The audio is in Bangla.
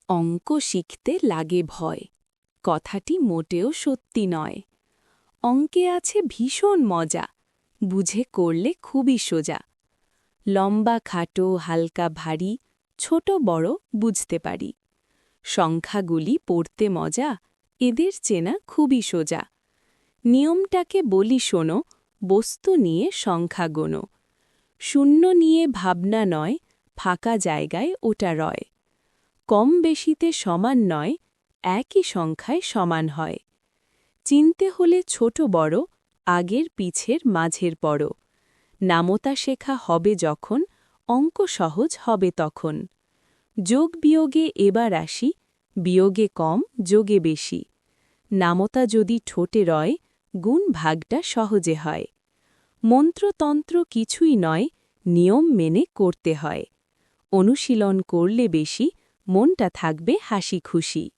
অঙ্ক শিখতে লাগে ভয়, কথাটি মোটেও সত্যি নয়। অঙ্কে আছে ভীষণ মজা, বুঝে করলে খুবই সোজা। লম্বা খাটো হালকা ভারী, ছোট বড় বুঝতে পারি। সংখ্যাগুলি পড়তে মজা, এদের চেনা খুবই সোজা। নিয়মটাকে বলি শোনো, বস্তু নিয়ে সংখ্যা গোনো। শূন্য নিয়ে ভাবনা নয়, ফাঁকা জায়গায় ওটা রয়। কম বেশিতে সমান নয়, একই সংখ্যায় সমান হয়। চিনতে হলে ছোট বড়, আগের পিছের মাঝের পড়। নামতা শেখা হবে যখন, অঙ্ক সহজ হবে তখন। যোগ বিয়োগে এবার আসি, বিয়োগে কম যোগে বেশি। নামতা যদি ঠোঁটে রয়, গুণ ভাগটা সহজে হয়। মন্ত্রতন্ত্র কিছুই নয়, নিয়ম মেনে করতে হয়। অনুশীলন করলে বেশি, মনটা থাকবে হাসি খুশি।